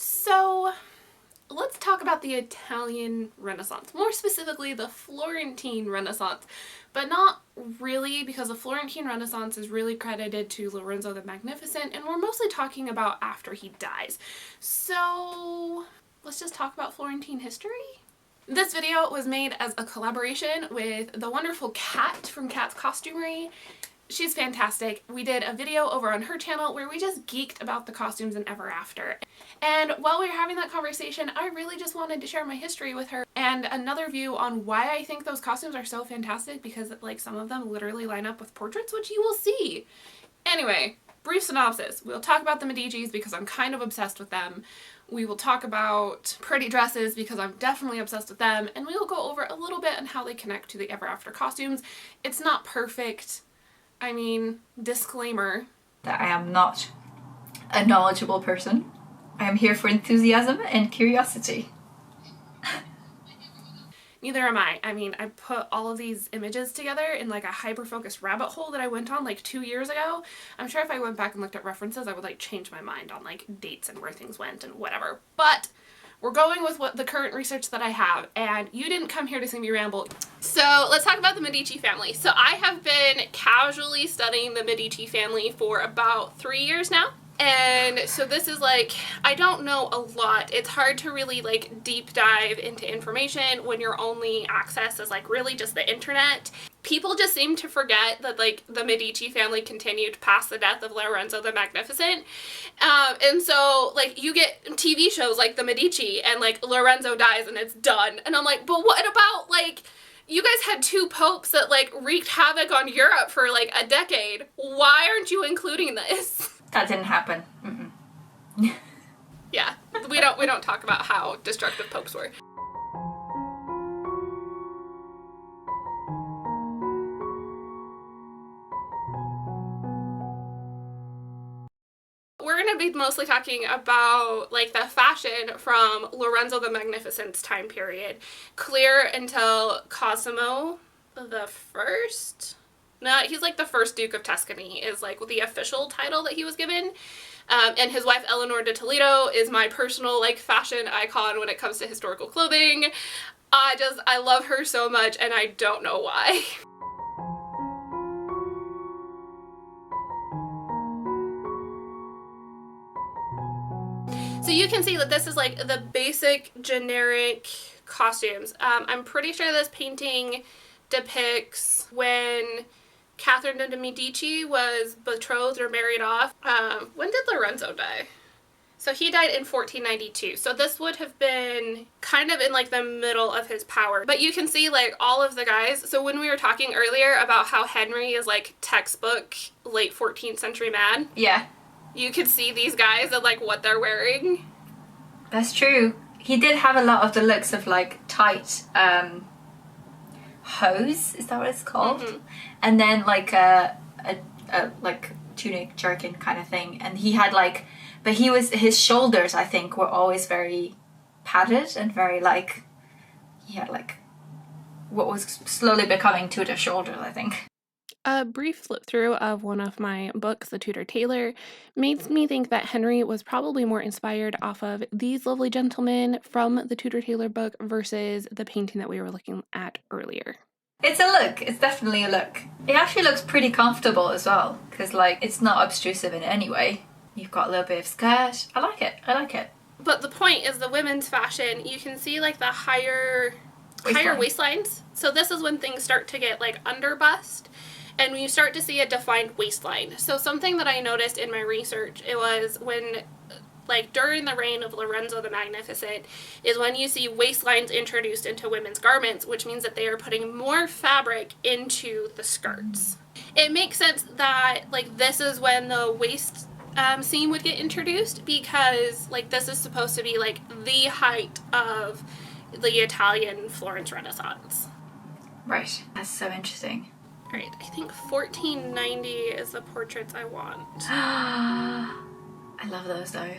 So let's talk about the Italian Renaissance, more specifically the Florentine Renaissance, but not really, because the Florentine Renaissance is really credited to Lorenzo the Magnificent, and we're mostly talking about after he dies. So let's just talk about Florentine history. This video was made as a collaboration with the wonderful Kat from Kat's Costumery. She's fantastic. We did a video over on her channel where we just geeked about the costumes in Ever After. And while we were having that conversation, I really just wanted to share my history with her and another view on why I think those costumes are so fantastic, because like some of them literally line up with portraits, which you will see. Anyway, brief synopsis. We'll talk about the Medicis because I'm kind of obsessed with them. We will talk about pretty dresses because I'm definitely obsessed with them. And we will go over a little bit on how they connect to the Ever After costumes. It's not perfect. I mean, disclaimer. That I am not a knowledgeable person. I am here for enthusiasm and curiosity. Neither am I. I mean, I put all of these images together in like a hyper-focused rabbit hole that I went on like 2 years ago. I'm sure if I went back and looked at references, I would like change my mind on like dates and where things went and whatever. But we're going with what the current research that I have, and you didn't come here to see me ramble. So let's talk about the Medici family. So I have been casually studying the Medici family for about 3 years now. And so this is like, I don't know a lot. It's hard to really like deep dive into information when your only access is like really just the internet. People just seem to forget that like the Medici family continued past the death of Lorenzo the Magnificent. And so like you get TV shows like the Medici and like Lorenzo dies and it's done. And I'm like, but what about like, you guys had 2 popes that like wreaked havoc on Europe for like a decade. Why aren't you including this? That didn't happen. Mm-mm. Yeah, we don't talk about how destructive popes were. We're going to be mostly talking about like the fashion from Lorenzo the Magnificent's time period, clear until Cosimo the First. No, he's like the first Duke of Tuscany is like the official title that he was given. And his wife Eleanor de Toledo is my personal like fashion icon when it comes to historical clothing. I love her so much and I don't know why. So you can see that this is like the basic generic costumes. I'm pretty sure this painting depicts when Catherine de' Medici was betrothed or married off. When did Lorenzo die? So he died in 1492. So this would have been kind of in like the middle of his power. But you can see like all of the guys. So when we were talking earlier about how Henry is like textbook late 14th century man. Yeah. You could see these guys and like what they're wearing. That's true. He did have a lot of the looks of like tight hose, is that what it's called? Mm-hmm. And then like a like tunic jerkin kind of thing. And he had like, but his shoulders I think were always very padded and very like, he had like what was slowly becoming Tudor shoulders, I think. A brief flip through of one of my books, The Tudor Tailor, makes me think that Henry was probably more inspired off of these lovely gentlemen from the Tudor Tailor book versus the painting that we were looking at earlier. It's a look. It's definitely a look. It actually looks pretty comfortable as well, because like it's not obtrusive in any way. You've got a little bit of skirt. I like it. I like it. But the point is the women's fashion. You can see like the higher waistlines. So this is when things start to get like under bust. And when you start to see a defined waistline. So something that I noticed in my research, it was when, like during the reign of Lorenzo the Magnificent, is when you see waistlines introduced into women's garments, which means that they are putting more fabric into the skirts. It makes sense that like this is when the waist seam would get introduced, because like this is supposed to be like the height of the Italian Florence Renaissance. Right. That's so interesting. Right, I think 1490 is the portraits I want. I love those though.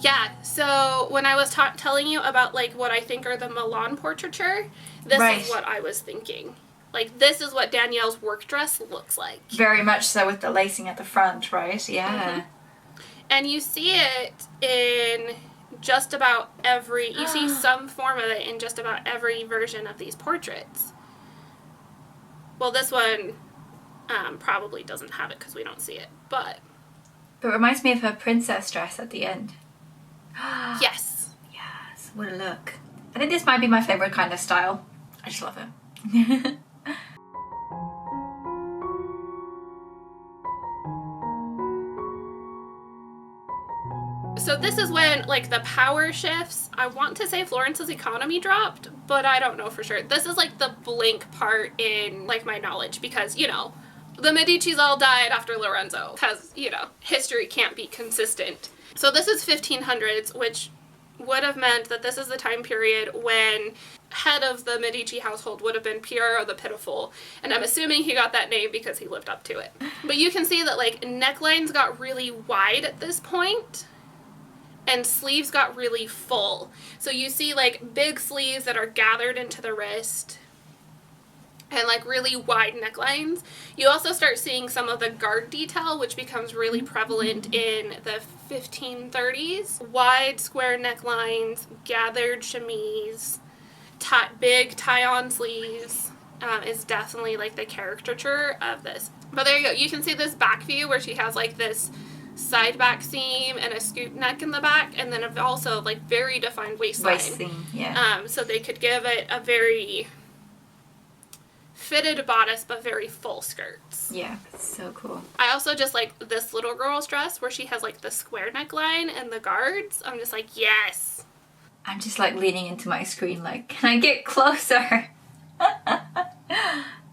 Yeah, so when I was telling you about like what I think are the Milan portraiture, this is what I was thinking. Like this is what Danielle's work dress looks like. Very much so, with the lacing at the front, right? Yeah. Mm-hmm. And you see it in just about every, you see some form of it in just about every version of these portraits. Well, this one probably doesn't have it because we don't see it, but... But it reminds me of her princess dress at the end. Yes. Yes, what a look. I think this might be my favourite kind of style. I just love it. So this is when, like, the power shifts. I want to say Florence's economy dropped, but I don't know for sure. This is, like, the blink part in, like, my knowledge because, you know, the Medicis all died after Lorenzo because, you know, history can't be consistent. So this is 1500s, which would have meant that this is the time period when head of the Medici household would have been Piero the Pitiful, and I'm assuming he got that name because he lived up to it. But you can see that, like, necklines got really wide at this point, and sleeves got really full. So you see, like, big sleeves that are gathered into the wrist, and, like, really wide necklines. You also start seeing some of the guard detail, which becomes really prevalent in the 1530s. Wide square necklines, gathered chemise, big tie-on sleeves is definitely, like, the caricature of this. But there you go. You can see this back view where she has, like, this side back seam and a scoop neck in the back, and then also, like, very defined waistline. Waist seam, yeah. So they could give it a very fitted bodice, but very full skirts. Yeah, so cool. I also just like this little girl's dress where she has, like, the square neckline and the guards. I'm just like, yes. I'm just, like, leaning into my screen like, can I get closer?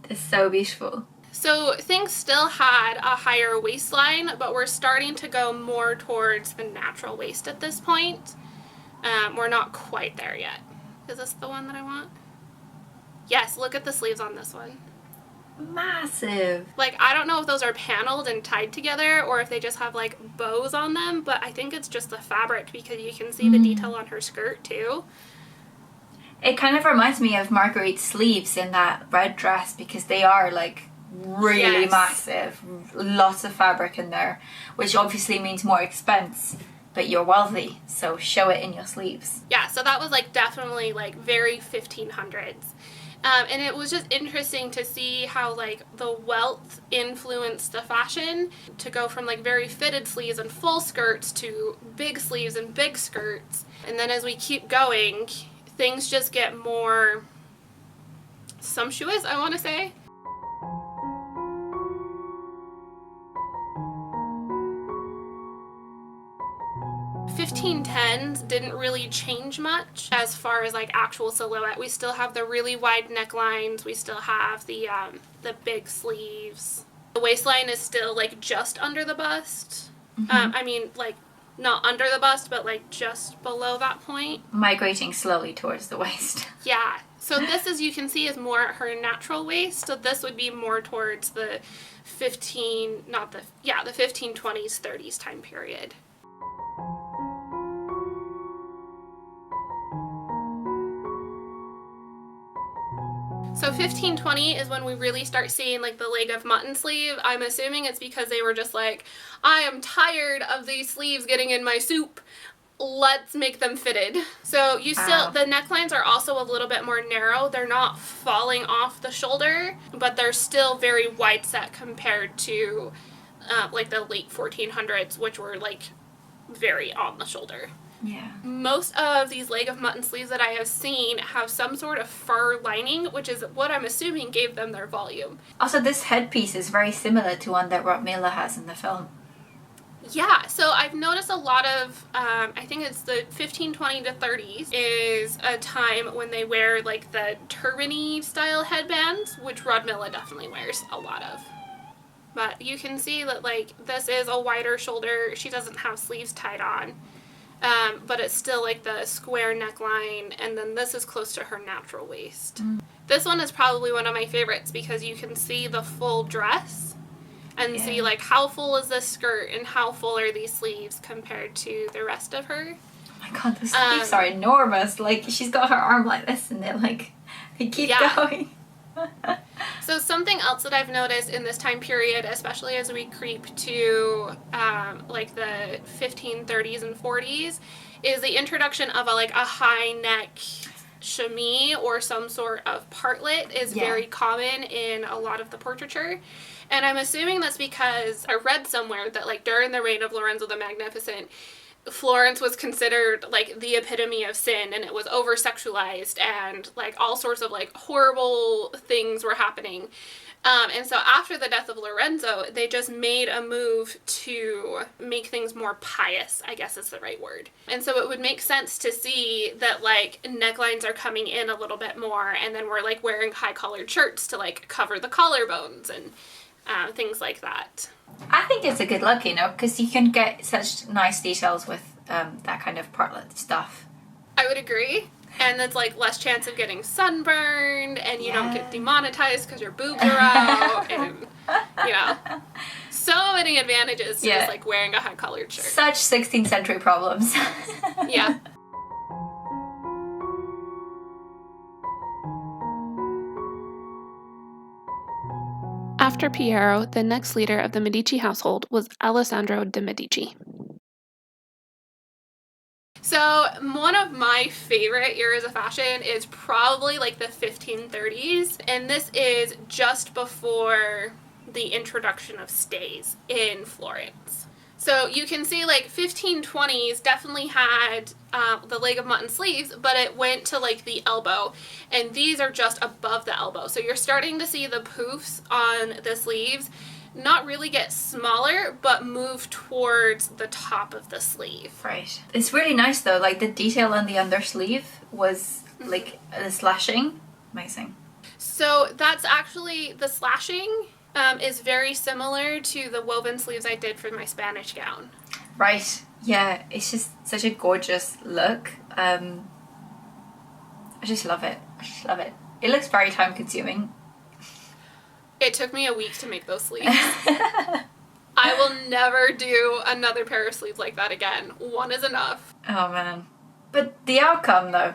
It's so beautiful. So things still had a higher waistline, but we're starting to go more towards the natural waist at this point. We're not quite there yet. Is this the one that I want? Yes, look at the sleeves on this one. Massive. Like, I don't know if those are paneled and tied together or if they just have, like, bows on them, but I think it's just the fabric because you can see the detail on her skirt too. It kind of reminds me of Marguerite's sleeves in that red dress because they are, like, really massive. Lots of fabric in there, which obviously means more expense, but you're wealthy, so show it in your sleeves. Yeah, so that was, like, definitely, like, very 1500s. And it was just interesting to see how, like, the wealth influenced the fashion to go from, like, very fitted sleeves and full skirts to big sleeves and big skirts. And then as we keep going, things just get more sumptuous, I want to say. 1510s didn't really change much as far as, like, actual silhouette. We still have the really wide necklines. We still have the big sleeves. The waistline is still, like, just under the bust. I mean, like, not under the bust, but, like, just below that point. Migrating slowly towards the waist. Yeah. So this, as you can see, is more her natural waist. So this would be more towards the 1520s, 30s time period. So 1520 is when we really start seeing, like, the leg of mutton sleeve. I'm assuming it's because they were just like, I am tired of these sleeves getting in my soup. Let's make them fitted. So you still, the necklines are also a little bit more narrow. They're not falling off the shoulder, but they're still very wide set compared to, like, the late 1400s, which were, like, very on the shoulder. Yeah. Most of these leg of mutton sleeves that I have seen have some sort of fur lining, which is what I'm assuming gave them their volume. Also, this headpiece is very similar to one that Rob Miller has in the film. Yeah, so I've noticed a lot of, I think it's the 1520 to 30s is a time when they wear, like, the turban-y style headbands, which Rod Miller definitely wears a lot of. But you can see that, like, this is a wider shoulder. She doesn't have sleeves tied on. But it's still, like, the square neckline, and then this is close to her natural waist. This one is probably one of my favorites because you can see the full dress and see, like, how full is this skirt and how full are these sleeves compared to the rest of her. Oh my god, the sleeves are enormous. Like, she's got her arm like this and they're like, they keep going. So something else that I've noticed in this time period, especially as we creep to like the 1530s and 40s, is the introduction of a high neck chemise or some sort of partlet is very common in a lot of the portraiture. And I'm assuming that's because I read somewhere that during the reign of Lorenzo the Magnificent, Florence was considered the epitome of sin, and it was over sexualized, and all sorts of horrible things were happening. And so after the death of Lorenzo, they just made a move to make things more pious, I guess is the right word. And so it would make sense to see that necklines are coming in a little bit more, and then we're wearing high collared shirts to cover the collarbones and things like that. I think it's a good look, because you can get such nice details with that kind of partlet stuff. I would agree. And it's less chance of getting sunburned, and you don't get demonetized because your boobs are out, and so many advantages to just wearing a high collared shirt. Such 16th century problems. Yeah. After Piero, the next leader of the Medici household was Alessandro de' Medici. So one of my favorite eras of fashion is probably the 1530s, and this is just before the introduction of stays in Florence. So you can see 1520s definitely had the leg of mutton sleeves, but it went to the elbow, and these are just above the elbow. So you're starting to see the poofs on the sleeves not really get smaller, but move towards the top of the sleeve. Right. It's really nice though, the detail on the undersleeve was the slashing. Amazing. So that's actually, the slashing is very similar to the woven sleeves I did for my Spanish gown. Right. Yeah, it's just such a gorgeous look. I just love it. It looks very time consuming. It took me a week to make those sleeves. I will never do another pair of sleeves like that again. One is enough. Oh man. But the outcome though.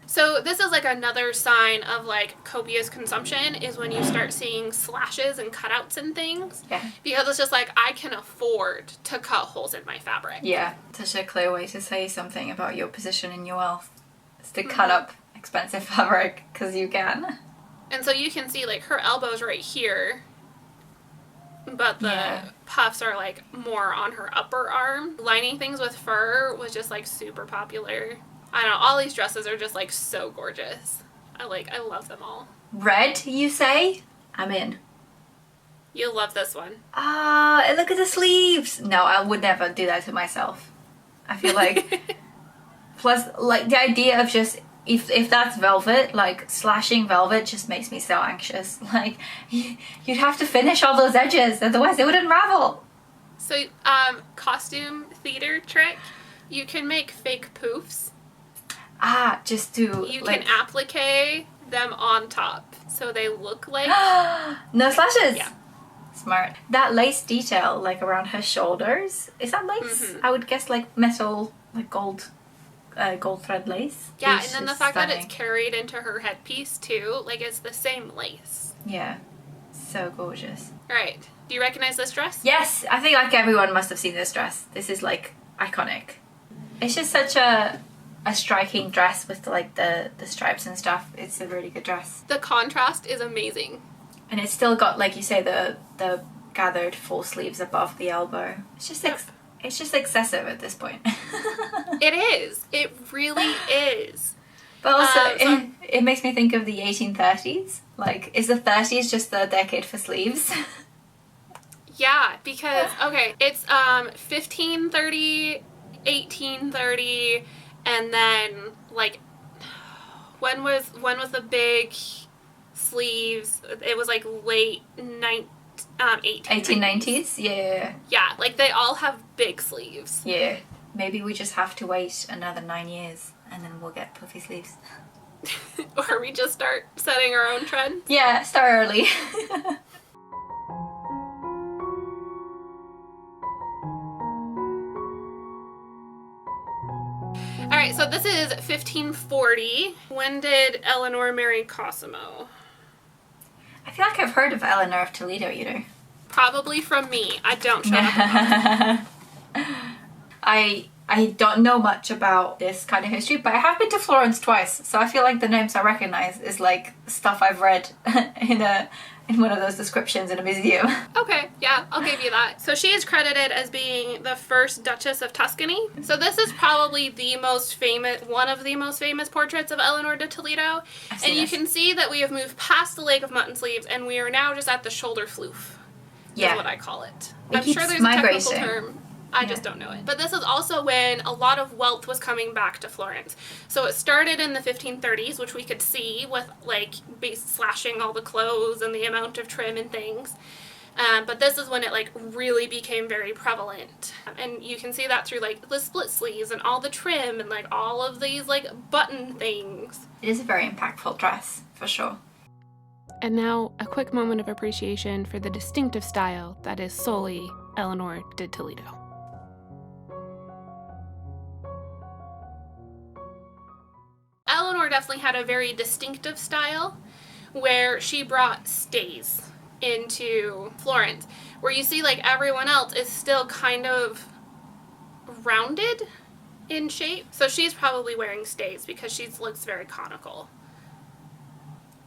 So this is another sign of copious consumption is when you start seeing slashes and cutouts and things. Yeah. Because it's just I can afford to cut holes in my fabric. Yeah. Such a clear way to say something about your position in your wealth. It's to cut up expensive fabric because you can. And so you can see her elbow's right here, but the puffs are more on her upper arm. Lining things with fur was just super popular. I don't know, all these dresses are just so gorgeous. I love them all. Red, you say? I'm in. You'll love this one. Ah, look at the sleeves. No, I would never do that to myself. I feel plus the idea of just if that's velvet, slashing velvet just makes me so anxious. You'd have to finish all those edges, otherwise they would unravel. So, costume theater trick, you can make fake poofs. Ah, just to... You can applique them on top, so they look like... No slashes! Yeah. Smart. That lace detail, around her shoulders, is that lace? Mm-hmm. I would guess, metal, gold thread lace. Yeah, and then the fact that it's carried into her headpiece too, it's the same lace. Yeah, so gorgeous. Alright, do you recognize this dress? Yes, I think everyone must have seen this dress. This is iconic. It's just such a striking dress with the stripes and stuff. It's a really good dress. The contrast is amazing. And it's still got, like you say, the gathered full sleeves above the elbow. It's just it's just excessive at this point. It is. It really is. But also, it makes me think of the 1830s. Is the 30s just the decade for sleeves? Yeah, because, okay, it's 1530, 1830, and then, when was the big sleeves? It was, late 1890s? Yeah. Yeah, they all have big sleeves. Yeah. Maybe we just have to wait another 9 years and then we'll get puffy sleeves. Or we just start setting our own trends. Yeah, start early. Alright, so this is 1540. When did Eleanor marry Cosimo? I feel like I've heard of Eleanor of Toledo, Probably from me. I don't shut up about it. I don't know much about this kind of history, but I have been to Florence twice, so I feel like the names I recognize is like stuff I've read in one of those descriptions in a museum. Okay, yeah, I'll give you that. So she is credited as being the first Duchess of Tuscany. So this is probably one of the most famous portraits of Eleanor de Toledo. And you can see that we have moved past the Lake of Mutton Sleeves, and we are now just at the shoulder floof. Yeah. Is what I call it. It I'm sure keeps there's a migrating. technical term. I just don't know it. But this is also when a lot of wealth was coming back to Florence. So it started in the 1530s, which we could see with like slashing all the clothes and the amount of trim and things. But this is when it like really became very prevalent. And you can see that through like the split sleeves and all the trim and like all of these like button things. It is a very impactful dress, for sure. And now a quick moment of appreciation for the distinctive style that is solely Eleanor de Toledo. Eleanor definitely had a very distinctive style where she brought stays into Florence, where you see like everyone else is still kind of rounded in shape. So she's probably wearing stays because she looks very conical.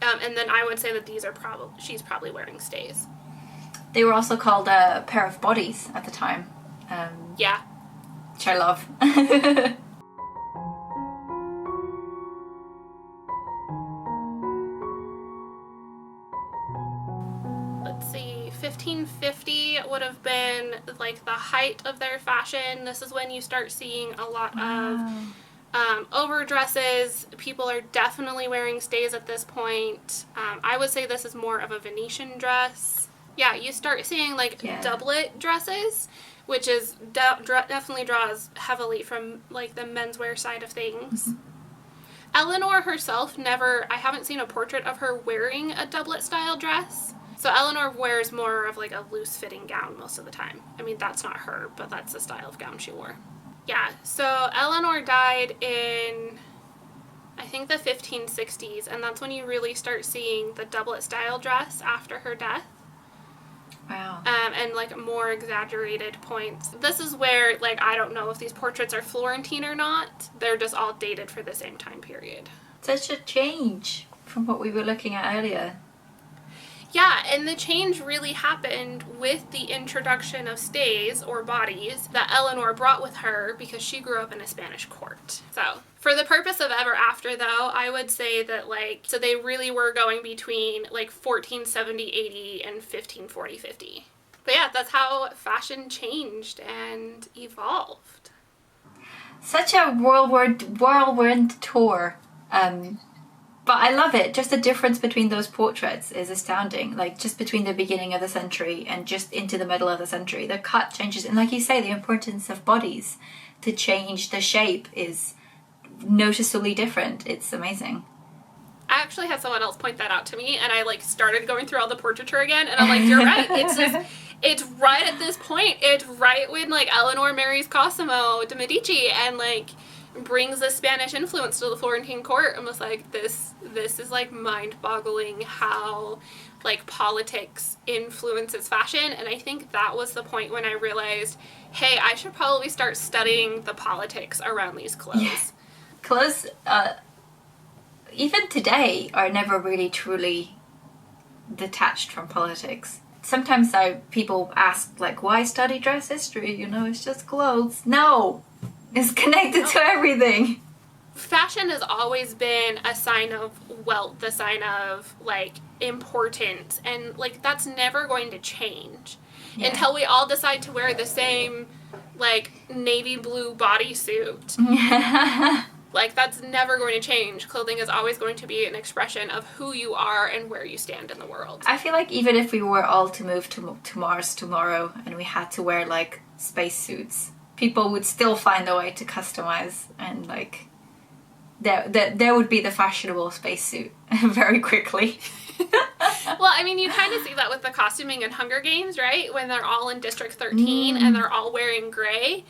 And then I would say that she's probably wearing stays. They were also called a pair of bodies at the time. Yeah. Which I love. Let's see, 1550 would have been like the height of their fashion. This is when you start seeing a lot of overdresses. People are definitely wearing stays at this point. I would say this is more of a Venetian dress. Yeah, you start seeing like doublet dresses, which is definitely draws heavily from like the menswear side of things. Mm-hmm. Eleanor herself I haven't seen a portrait of her wearing a doublet style dress. So Eleanor wears more of like a loose fitting gown most of the time. I mean, that's not her, but that's the style of gown she wore. Yeah, so Eleanor died in, I think, the 1560s, and that's when you really start seeing the doublet style dress after her death. Wow. And like more exaggerated points. This is where, like, I don't know if these portraits are Florentine or not. They're just all dated for the same time period. Such a change from what we were looking at earlier. Yeah, and the change really happened with the introduction of stays, or bodies, that Eleanor brought with her because she grew up in a Spanish court. So, for the purpose of ever after, though, I would say that, like, so they really were going between, like, 1470-80 and 1540-50. But yeah, that's how fashion changed and evolved. Such a whirlwind tour. But I love it. Just the difference between those portraits is astounding. Like, just between the beginning of the century and just into the middle of the century. The cut changes. And like you say, the importance of bodies to change the shape is noticeably different. It's amazing. I actually had someone else point that out to me, and I, like, started going through all the portraiture again, and I'm like, you're right. It's right at this point. It's right when, like, Eleanor marries Cosimo de Medici, and, like, brings the Spanish influence to the Florentine court. I'm just like, this is like mind-boggling how like politics influences fashion. And I think that was the point when I realized, hey, I should probably start studying the politics around these clothes. Yeah. Clothes, even today, are never really truly detached from politics. Sometimes people ask, like, why study dress history? You know, it's just clothes. No! It's connected to everything. Fashion has always been a sign of wealth, a sign of, like, importance, and, like, that's never going to change until we all decide to wear the same, like, navy blue bodysuit. Like, that's never going to change. Clothing is always going to be an expression of who you are and where you stand in the world. I feel like even if we were all to move to Mars tomorrow and we had to wear, like, spacesuits, people would still find a way to customize, and like there would be the fashionable spacesuit very quickly. Well, I mean, you kind of see that with the costuming in Hunger Games, right? When they're all in District 13 and they're all wearing gray,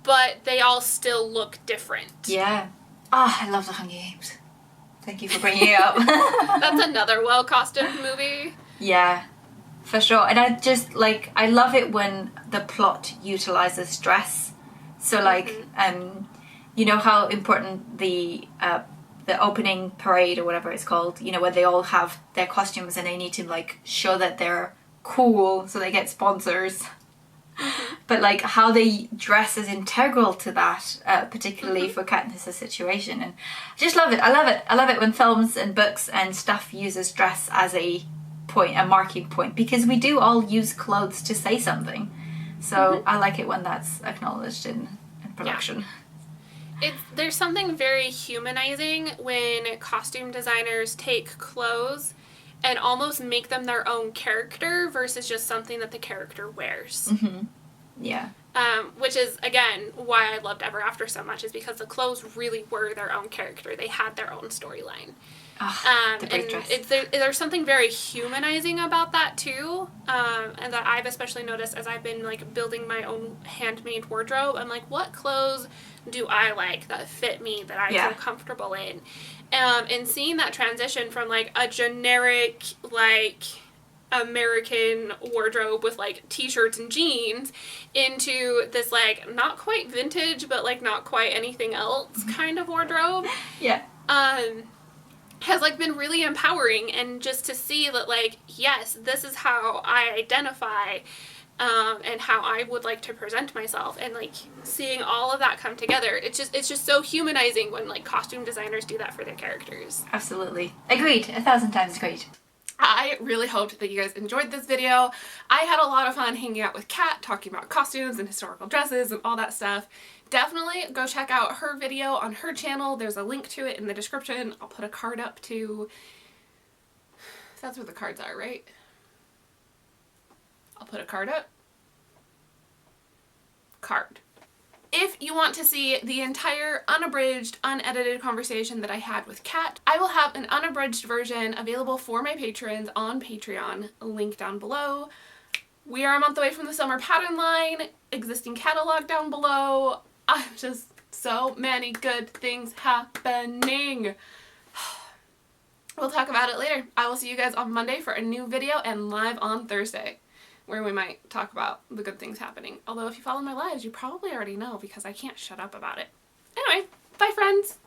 but they all still look different. Yeah. Oh, I love the Hunger Games. Thank you for bringing it up. That's another well-costumed movie. Yeah. For sure. And I just, like, I love it when the plot utilizes dress. So like, you know how important the opening parade or whatever it's called, you know, where they all have their costumes and they need to like show that they're cool so they get sponsors. But like how they dress is integral to that, particularly for Katniss's situation. And I just love it. I love it when films and books and stuff uses dress as a marking point, because we do all use clothes to say something. So I like it when that's acknowledged in production. There's something very humanizing when costume designers take clothes and almost make them their own character versus just something that the character wears. Yeah. Which is, again, why I loved Ever After so much, is because the clothes really were their own character. They had their own storyline. The big dress. There's something very humanizing about that too, and that I've especially noticed as I've been like building my own handmade wardrobe. I'm like, what clothes do I like that fit me, that I feel comfortable in? And seeing that transition from like a generic like American wardrobe with like t-shirts and jeans into this like not quite vintage but like not quite anything else kind of wardrobe. Has like been really empowering, and just to see that like, yes, this is how I identify and how I would like to present myself, and like seeing all of that come together, it's just so humanizing when like costume designers do that for their characters. Absolutely. Agreed. 1,000 times agreed. I really hoped that you guys enjoyed this video. I had a lot of fun hanging out with Kat, talking about costumes and historical dresses and all that stuff. Definitely go check out her video on her channel. There's a link to it in the description. I'll put a card up too. That's where the cards are, right? I'll put a card up. Card. If you want to see the entire unabridged, unedited conversation that I had with Kat, I will have an unabridged version available for my patrons on Patreon, link down below. We are a month away from the summer pattern line, existing catalog down below. Just so many good things happening. We'll talk about it later. I will see you guys on Monday for a new video, and live on Thursday, where we might talk about the good things happening. Although if you follow my lives, you probably already know because I can't shut up about it. Anyway, bye friends!